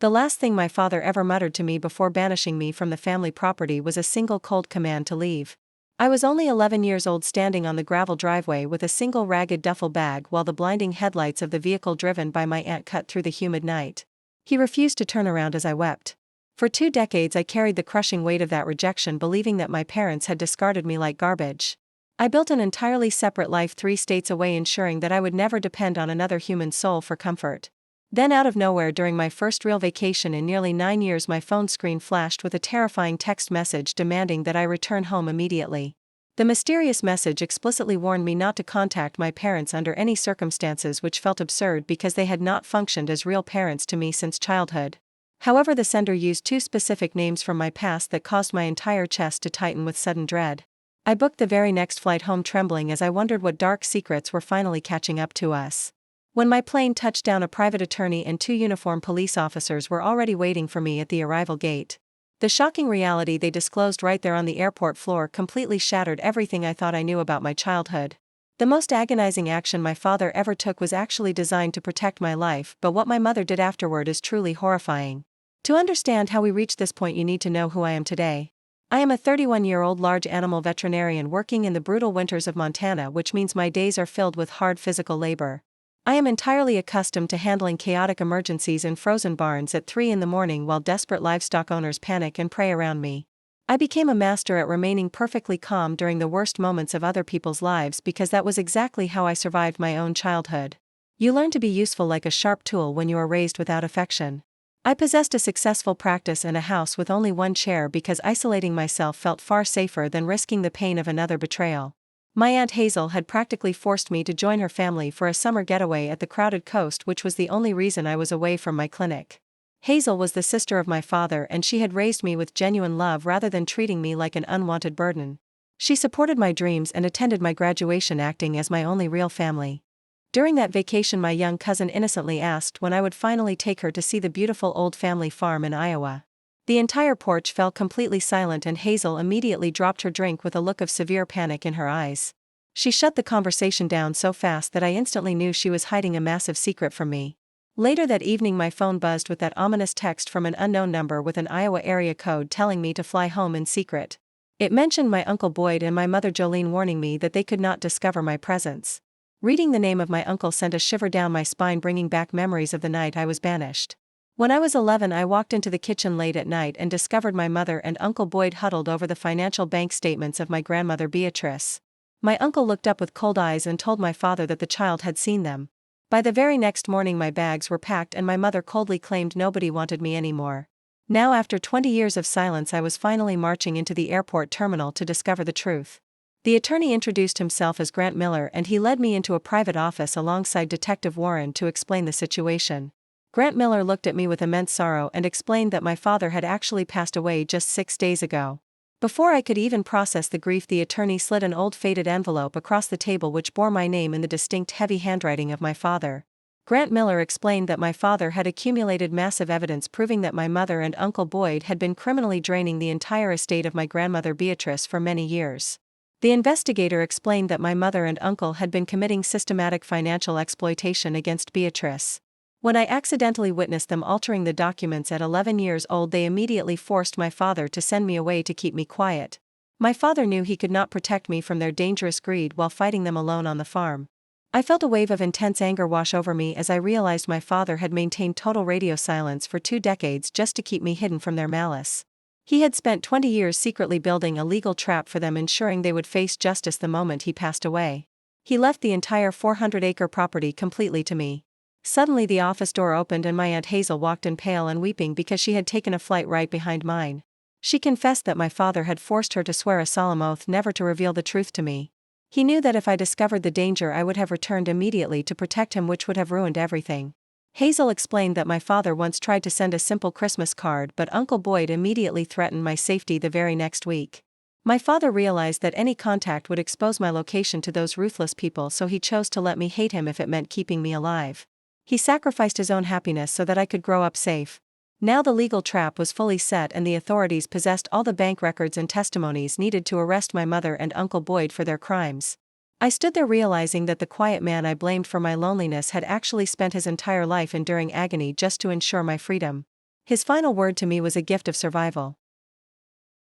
The last thing my father ever muttered to me before banishing me from the family property was a single cold command to leave. I was only 11 years old, standing on the gravel driveway with a single ragged duffel bag while the blinding headlights of the vehicle driven by my aunt cut through the humid night. He refused to turn around as I wept. For 2 decades I carried the crushing weight of that rejection, believing that my parents had discarded me like garbage. I built an entirely separate life 3 states away, ensuring that I would never depend on another human soul for comfort. Then out of nowhere, during my first real vacation in nearly 9 years, my phone screen flashed with a terrifying text message demanding that I return home immediately. The mysterious message explicitly warned me not to contact my parents under any circumstances, which felt absurd because they had not functioned as real parents to me since childhood. However, the sender used 2 specific names from my past that caused my entire chest to tighten with sudden dread. I booked the very next flight home, trembling as I wondered what dark secrets were finally catching up to us. When my plane touched down, a private attorney and 2 uniformed police officers were already waiting for me at the arrival gate. The shocking reality they disclosed right there on the airport floor completely shattered everything I thought I knew about my childhood. The most agonizing action my father ever took was actually designed to protect my life, but what my mother did afterward is truly horrifying. To understand how we reached this point, you need to know who I am today. I am a 31-year-old large animal veterinarian working in the brutal winters of Montana, which means my days are filled with hard physical labor. I am entirely accustomed to handling chaotic emergencies in frozen barns at 3 in the morning while desperate livestock owners panic and prey around me. I became a master at remaining perfectly calm during the worst moments of other people's lives because that was exactly how I survived my own childhood. You learn to be useful like a sharp tool when you are raised without affection. I possessed a successful practice and a house with only 1 chair because isolating myself felt far safer than risking the pain of another betrayal. My Aunt Hazel had practically forced me to join her family for a summer getaway at the crowded coast, which was the only reason I was away from my clinic. Hazel was the sister of my father, and she had raised me with genuine love rather than treating me like an unwanted burden. She supported my dreams and attended my graduation, acting as my only real family. During that vacation, my young cousin innocently asked when I would finally take her to see the beautiful old family farm in Iowa. The entire porch fell completely silent, and Hazel immediately dropped her drink with a look of severe panic in her eyes. She shut the conversation down so fast that I instantly knew she was hiding a massive secret from me. Later that evening, my phone buzzed with that ominous text from an unknown number with an Iowa area code telling me to fly home in secret. It mentioned my Uncle Boyd and my mother Jolene, warning me that they could not discover my presence. Reading the name of my uncle sent a shiver down my spine, bringing back memories of the night I was banished. When I was 11, I walked into the kitchen late at night and discovered my mother and Uncle Boyd huddled over the financial bank statements of my grandmother Beatrice. My uncle looked up with cold eyes and told my father that the child had seen them. By the very next morning, my bags were packed and my mother coldly claimed nobody wanted me anymore. Now, after 20 years of silence, I was finally marching into the airport terminal to discover the truth. The attorney introduced himself as Grant Miller, and he led me into a private office alongside Detective Warren to explain the situation. Grant Miller looked at me with immense sorrow and explained that my father had actually passed away just 6 days ago. Before I could even process the grief, the attorney slid an old faded envelope across the table which bore my name in the distinct heavy handwriting of my father. Grant Miller explained that my father had accumulated massive evidence proving that my mother and Uncle Boyd had been criminally draining the entire estate of my grandmother Beatrice for many years. The investigator explained that my mother and uncle had been committing systematic financial exploitation against Beatrice. When I accidentally witnessed them altering the documents at 11 years old, they immediately forced my father to send me away to keep me quiet. My father knew he could not protect me from their dangerous greed while fighting them alone on the farm. I felt a wave of intense anger wash over me as I realized my father had maintained total radio silence for 2 decades just to keep me hidden from their malice. He had spent 20 years secretly building a legal trap for them, ensuring they would face justice the moment he passed away. He left the entire 400-acre property completely to me. Suddenly the office door opened and my Aunt Hazel walked in, pale and weeping because she had taken a flight right behind mine. She confessed that my father had forced her to swear a solemn oath never to reveal the truth to me. He knew that if I discovered the danger, I would have returned immediately to protect him, which would have ruined everything. Hazel explained that my father once tried to send a simple Christmas card, but Uncle Boyd immediately threatened my safety the very next week. My father realized that any contact would expose my location to those ruthless people, so he chose to let me hate him if it meant keeping me alive. He sacrificed his own happiness so that I could grow up safe. Now the legal trap was fully set and the authorities possessed all the bank records and testimonies needed to arrest my mother and Uncle Boyd for their crimes. I stood there realizing that the quiet man I blamed for my loneliness had actually spent his entire life enduring agony just to ensure my freedom. His final word to me was a gift of survival.